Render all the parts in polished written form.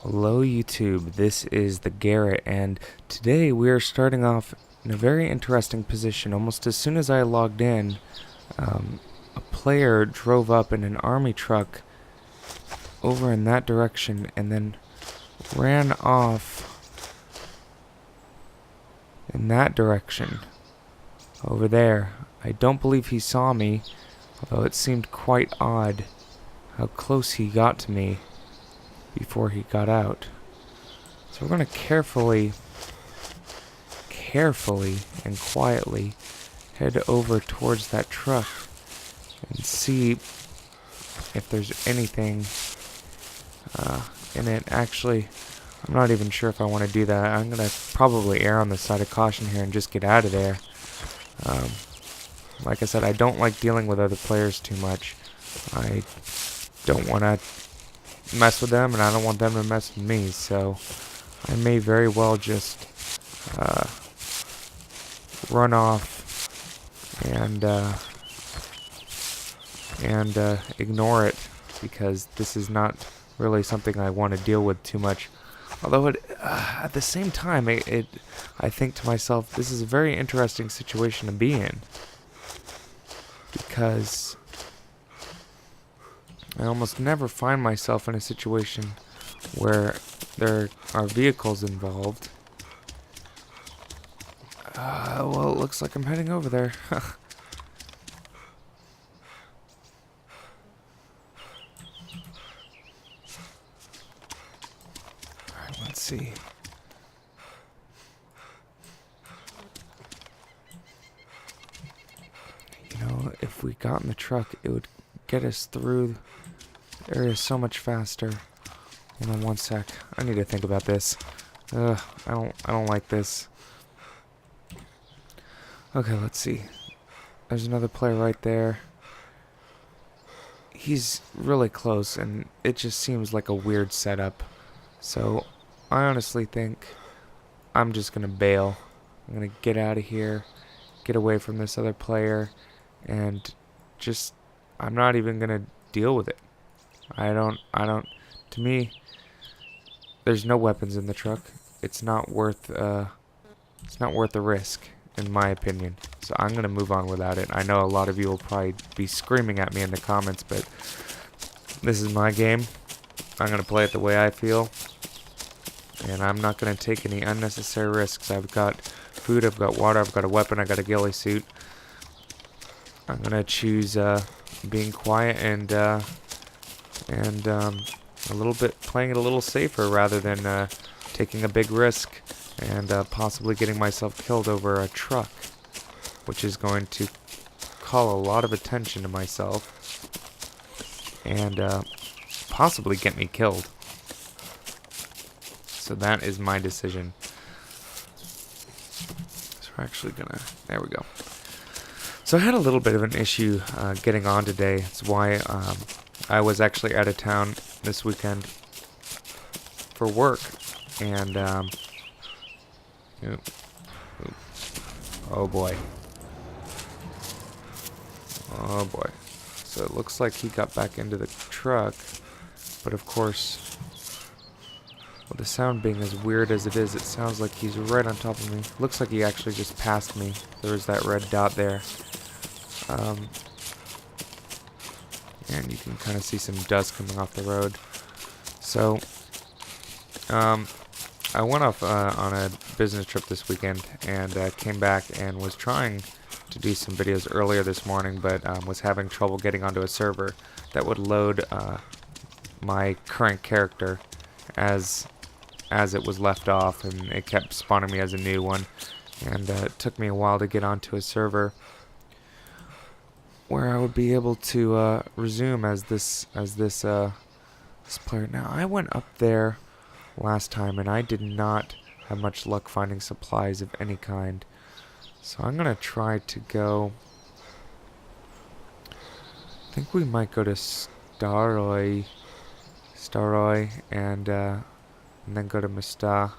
Hello YouTube, this is the Garrett, and today we are starting off in a very interesting position. Almost as soon as I logged in, a player drove up in an army truck over in that direction and then ran off in that direction over there. I don't believe he saw me, although it seemed quite odd how close he got to me before he got out. So we're going to carefully and quietly head over towards that truck and see if there's anything in it. Actually, I'm not even sure if I want to do that. I'm going to probably err on the side of caution here and just get out of there. Like I said, I don't like dealing with other players too much. I don't want to mess with them, and I don't want them to mess with me, so I may very well just run off and ignore it, because this is not really something I want to deal with too much. Although at the same time, I think to myself, this is a very interesting situation to be in, because I almost never find myself in a situation where there are vehicles involved. Well, it looks like I'm heading over there. Alright, let's see. You know, if we got in the truck, it would get us through the area so much faster. Hold on one sec. I need to think about this. I don't like this. Okay, let's see. There's another player right there. He's really close, and it just seems like a weird setup. So, I honestly think I'm just gonna bail. I'm gonna get out of here, get away from this other player, and I'm not even gonna deal with it. To me, there's no weapons in the truck. It's not worth the risk, in my opinion. So I'm gonna move on without it. I know a lot of you will probably be screaming at me in the comments, but this is my game. I'm gonna play it the way I feel, and I'm not gonna take any unnecessary risks. I've got food, I've got water, I've got a weapon, I got a ghillie suit. I'm gonna choose being quiet and a little bit playing it a little safer rather than taking a big risk and possibly getting myself killed over a truck, which is going to call a lot of attention to myself and possibly get me killed. So that is my decision. So we're actually gonna, there we go. So I had a little bit of an issue getting on today. That's why I was actually out of town this weekend for work, and oh boy, so it looks like he got back into the truck, but of course, with the sound being as weird as it is, it sounds like he's right on top of me. Looks like he actually just passed me. There was that red dot there. And you can kind of see some dust coming off the road. So, I went off on a business trip this weekend, and came back and was trying to do some videos earlier this morning, but was having trouble getting onto a server that would load my current character as it was left off, and it kept spawning me as a new one, and it took me a while to get onto a server where I would be able to resume as this player. Now, I went up there last time, and I did not have much luck finding supplies of any kind. So I'm gonna try to go. I think we might go to Staroy, and then go to Mista.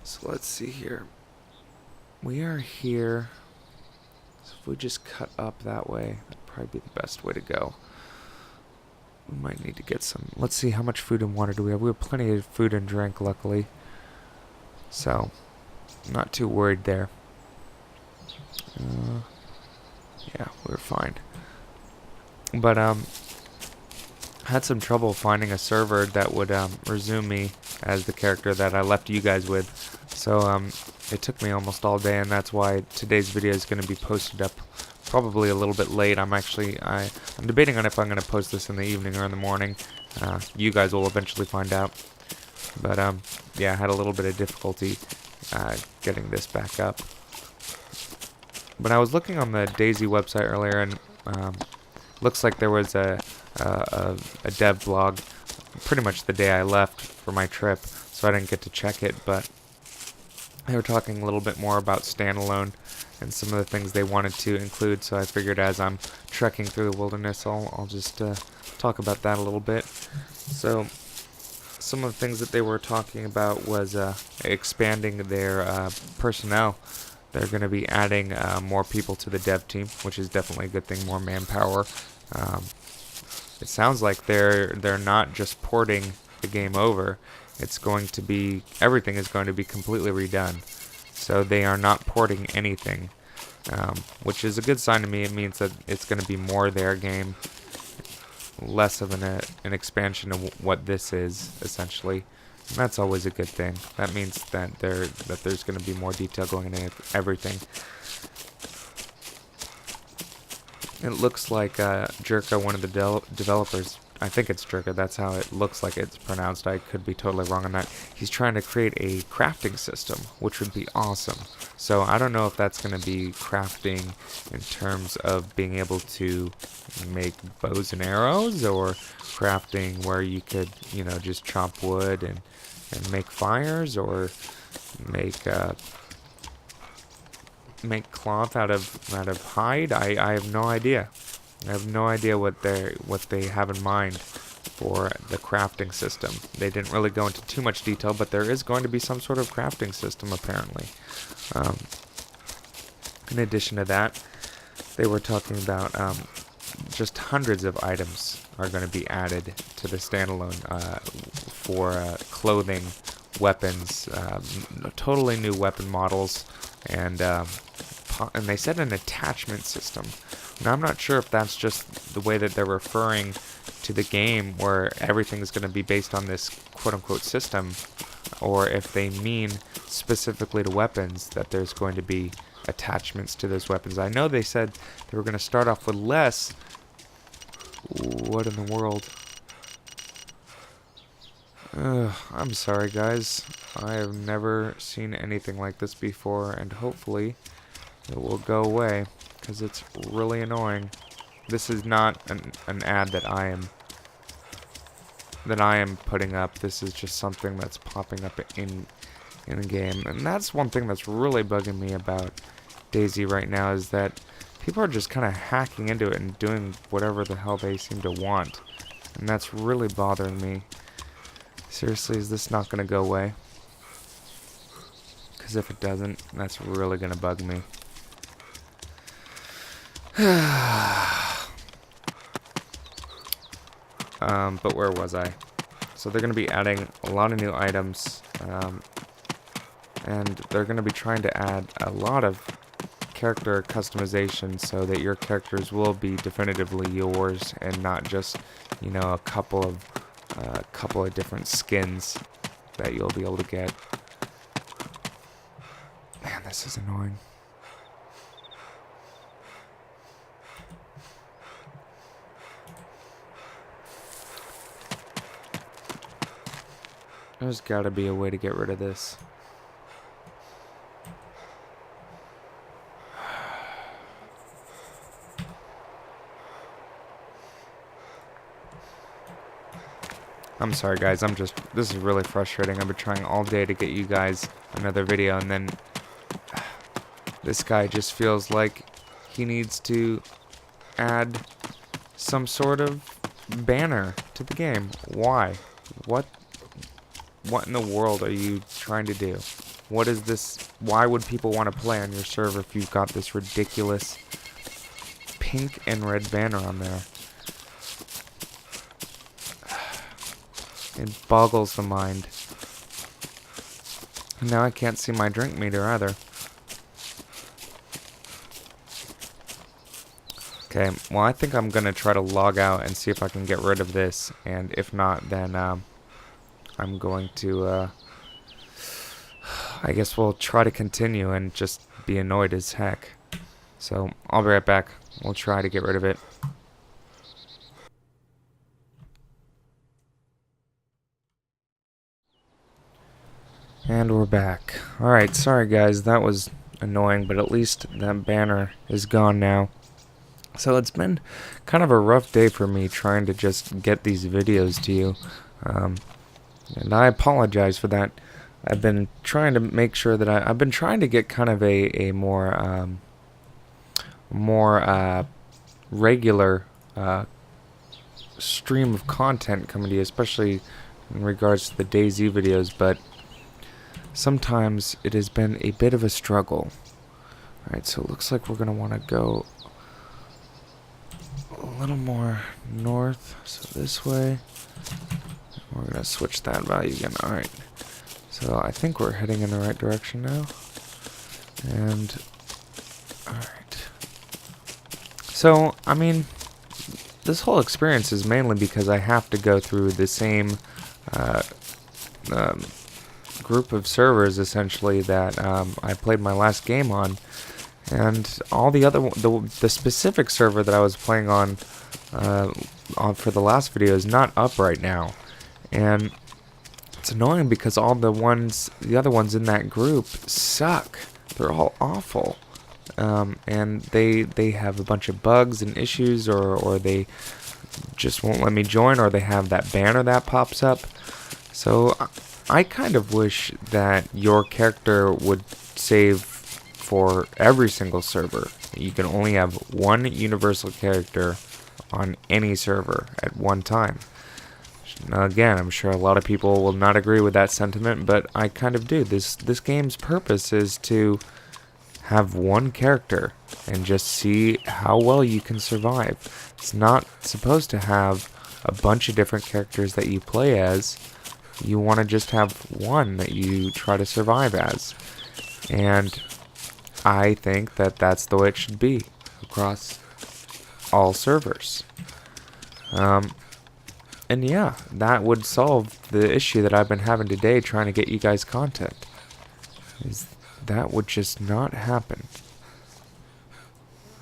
So let's see here. We are here. So if we just cut up that way, that'd probably be the best way to go. We might need to get some. Let's see, how much food and water do we have? We have plenty of food and drink, luckily. So, not too worried there. Yeah, we're fine. But, had some trouble finding a server that would, resume me as the character that I left you guys with. So, it took me almost all day, and that's why today's video is going to be posted up probably a little bit late. I'm debating on if I'm going to post this in the evening or in the morning. You guys will eventually find out. But, yeah, I had a little bit of difficulty getting this back up. But I was looking on the DayZ website earlier, and looks like there was a dev blog pretty much the day I left for my trip, so I didn't get to check it, but they were talking a little bit more about standalone and some of the things they wanted to include, so I figured as I'm trekking through the wilderness, I'll just talk about that a little bit. So some of the things that they were talking about was expanding their personnel. They're going to be adding more people to the dev team, which is definitely a good thing, more manpower. It sounds like they're not just porting the game over. It's going to be, everything is going to be completely redone. So they are not porting anything, which is a good sign to me. It means that it's going to be more their game, less of an expansion of what this is, essentially. And that's always a good thing. That means that there's going to be more detail going into everything. It looks like Jerka, one of the developers, I think it's Jerka, that's how it looks like it's pronounced. I could be totally wrong on that. He's trying to create a crafting system, which would be awesome. So I don't know if that's going to be crafting in terms of being able to make bows and arrows, or crafting where you could, you know, just chop wood and make fires, or make cloth out of hide. I have no idea. I have no idea what they have in mind for the crafting system. They didn't really go into too much detail, but there is going to be some sort of crafting system apparently. In addition to that, they were talking about just hundreds of items are going to be added to the standalone for clothing, weapons, totally new weapon models, and they said an attachment system. Now, I'm not sure if that's just the way that they're referring to the game, where everything's going to be based on this quote-unquote system, or if they mean specifically to weapons that there's going to be attachments to those weapons. I know they said they were going to start off with less. What in the world? I'm sorry, guys. I have never seen anything like this before, and hopefully it will go away, because it's really annoying. This is not an ad that I am putting up. This is just something that's popping up in game, and that's one thing that's really bugging me about DayZ right now, is that people are just kind of hacking into it and doing whatever the hell they seem to want, and that's really bothering me. Seriously, is this not going to go away? Because if it doesn't, that's really going to bug me. But where was I? So they're going to be adding a lot of new items, and they're going to be trying to add a lot of character customization so that your characters will be definitively yours, and not just, you know, a couple of different skins that you'll be able to get. Man, this is annoying. There's gotta be a way to get rid of this. I'm sorry, guys. This is really frustrating. I've been trying all day to get you guys another video, and then this guy just feels like he needs to add some sort of banner to the game. Why? What in the world are you trying to do? What is this? Why would people want to play on your server if you've got this ridiculous pink and red banner on there? It boggles the mind. And now I can't see my drink meter either. Okay, well I think I'm gonna try to log out and see if I can get rid of this, and if not, then I'm going to I guess we'll try to continue and just be annoyed as heck. So I'll be right back. We'll try to get rid of it. And we're back. Alright, sorry guys, that was annoying, but at least that banner is gone now. So it's been kind of a rough day for me trying to just get these videos to you. And I apologize for that. I've been trying to make sure that I've been trying to get kind of a more regular stream of content coming to you, especially in regards to the DayZ videos, but sometimes it has been a bit of a struggle. Alright, so it looks like we're going to want to go a little more north, so this way. We're going to switch that value again. Alright, so I think we're heading in the right direction now. And, alright. So, I mean, this whole experience is mainly because I have to go through the same group of servers, essentially, that I played my last game on. And all the other, the specific server that I was playing on for the last video is not up right now. And it's annoying because all the other ones in that group suck. They're all awful. And they have a bunch of bugs and issues, or they just won't let me join, or they have that banner that pops up. So I kind of wish that your character would save for every single server. You can only have one universal character on any server at one time. Now again, I'm sure a lot of people will not agree with that sentiment, but I kind of do. This game's purpose is to have one character and just see how well you can survive. It's not supposed to have a bunch of different characters that you play as. You want to just have one that you try to survive as. And I think that that's the way it should be across all servers. And yeah, that would solve the issue that I've been having today trying to get you guys content. That would just not happen.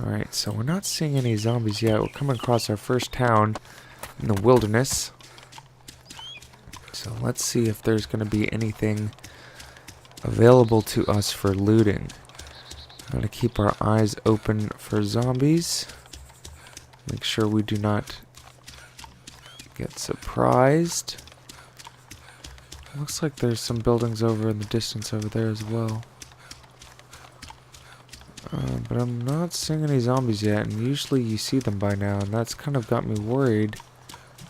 Alright, so we're not seeing any zombies yet. We're coming across our first town in the wilderness. So let's see if there's going to be anything available to us for looting. Gotta keep our eyes open for zombies. Make sure we do not get surprised. Looks like there's some buildings over in the distance over there as well. But I'm not seeing any zombies yet, and usually you see them by now, and that's kind of got me worried.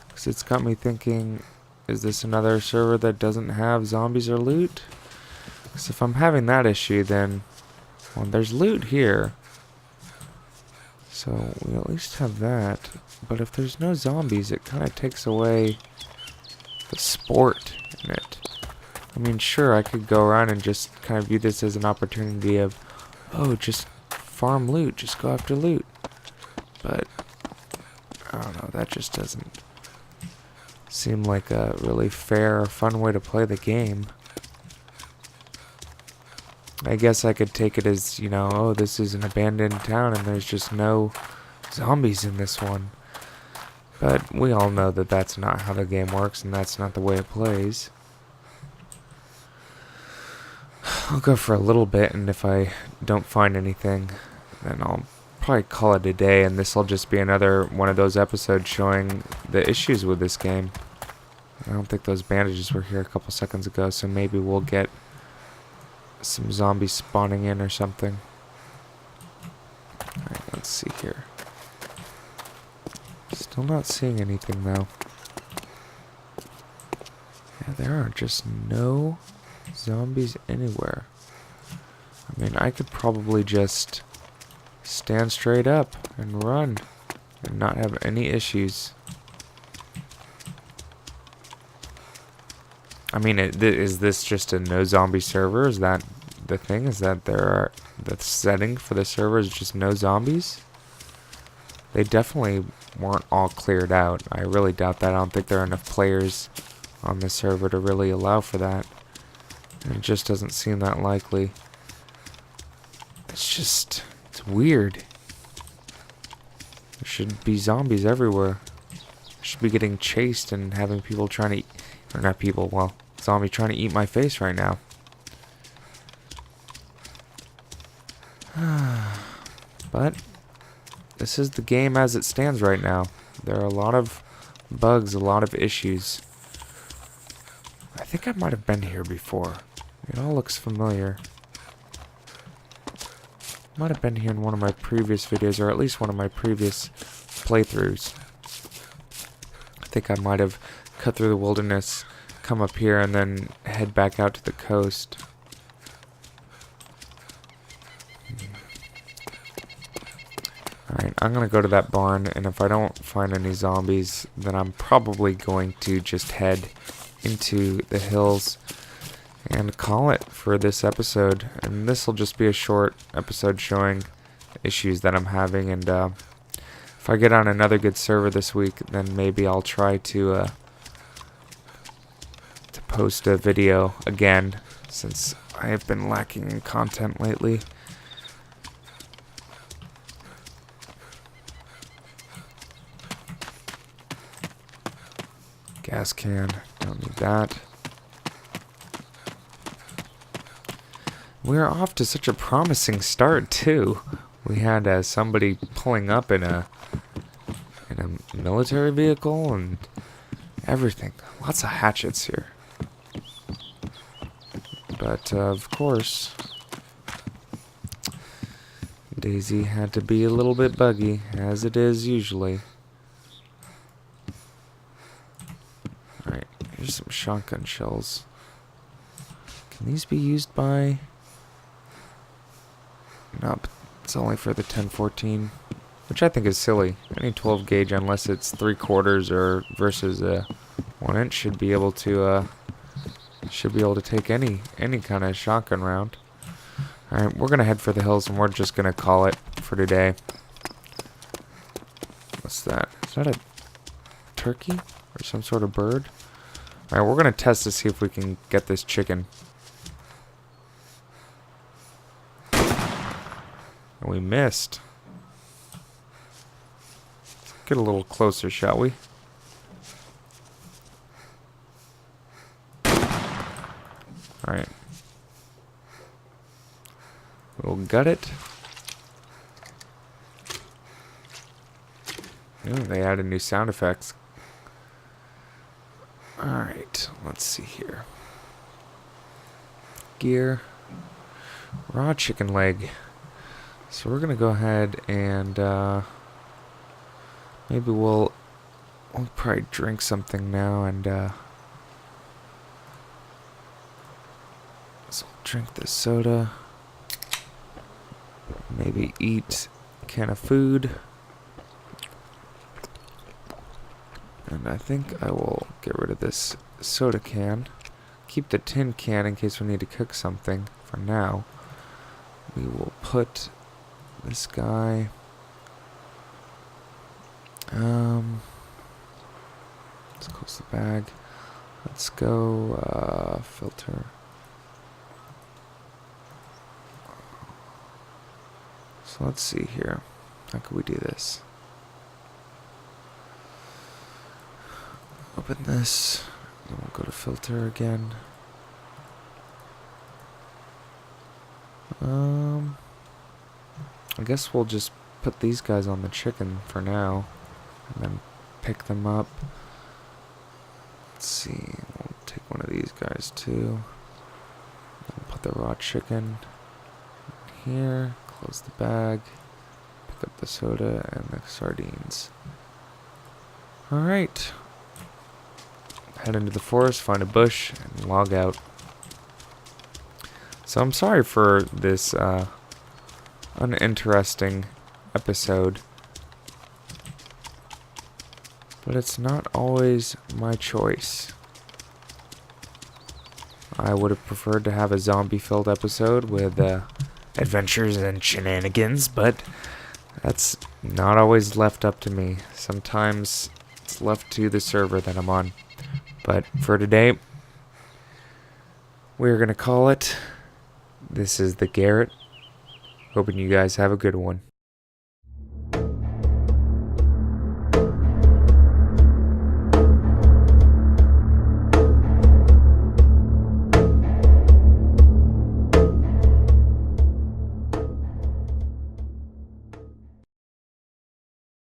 Because it's got me thinking, is this another server that doesn't have zombies or loot? Because if I'm having that issue, then, well, there's loot here. So we at least have that. But if there's no zombies, it kind of takes away the sport in it. I mean, sure, I could go around and just kind of view this as an opportunity of, oh, just farm loot, just go after loot. But, I don't know, that just doesn't seem like a really fair or fun way to play the game. I guess I could take it as, you know, oh, this is an abandoned town and there's just no zombies in this one. But we all know that that's not how the game works and that's not the way it plays. I'll go for a little bit, and if I don't find anything, then I'll probably call it a day, and this will just be another one of those episodes showing the issues with this game. I don't think those bandages were here a couple seconds ago, so maybe we'll get some zombies spawning in or something. Alright, let's see here. Still not seeing anything, though. Yeah, there are just no zombies anywhere. I mean, I could probably just stand straight up and run and not have any issues. I mean, is this just a no zombie server? Is that the thing? Is that the setting for the server is just no zombies? They definitely weren't all cleared out. I really doubt that. I don't think there are enough players on this server to really allow for that. And it just doesn't seem that likely. It's weird. There should be zombies everywhere. I should be getting chased and having people trying to eat, or not people, well, zombie trying to eat my face right now. But this is the game as it stands right now. There are a lot of bugs, a lot of issues. I think I might have been here before. It all looks familiar. Might have been here in one of my previous videos, or at least one of my previous playthroughs. I think I might have cut through the wilderness, come up here, and then head back out to the coast. Alright, I'm gonna go to that barn, and if I don't find any zombies, then I'm probably going to just head into the hills and call it for this episode. And this will just be a short episode showing issues that I'm having, and if I get on another good server this week, then maybe I'll try to post a video again, since I have been lacking in content lately. Gas can, don't need that. We're off to such a promising start too. We had somebody pulling up in a military vehicle and everything. Lots of hatchets here. But of course, DayZ had to be a little bit buggy, as it is usually. Alright, here's some shotgun shells. Can these be used by... Nope, it's only for the 1014, which I think is silly. Any 12 gauge, unless it's 3/4 or versus a 1 inch, should be able to take any kind of shotgun round. All right, we're gonna head for the hills, and we're just gonna call it for today. What's that? Is that a turkey or some sort of bird? All right, we're gonna test to see if we can get this chicken. And we missed. Let's get a little closer, shall we? Alright. We'll gut it. Ooh, they added new sound effects. Alright, let's see here. Gear. Raw chicken leg. So we're gonna go ahead and maybe we'll probably drink something now, and so we'll drink the soda. Maybe eat a can of food. And I think I will get rid of this soda can. Keep the tin can in case we need to cook something. For now, we will put this guy. Let's close the bag. Let's go filter. So let's see here. How could we do this? Open this. Then we'll go to filter again. I guess we'll just put these guys on the chicken for now, and then pick them up. Let's see, we'll take one of these guys too. We'll put the raw chicken in here, close the bag, pick up the soda and the sardines. Alright. Head into the forest, find a bush, and log out. So I'm sorry for this uninteresting episode, but it's not always my choice. I would have preferred to have a zombie-filled episode with adventures and shenanigans, but that's not always left up to me. Sometimes it's left to the server that I'm on. But for today, we're going to call it. This is the Garrett. Hoping you guys have a good one.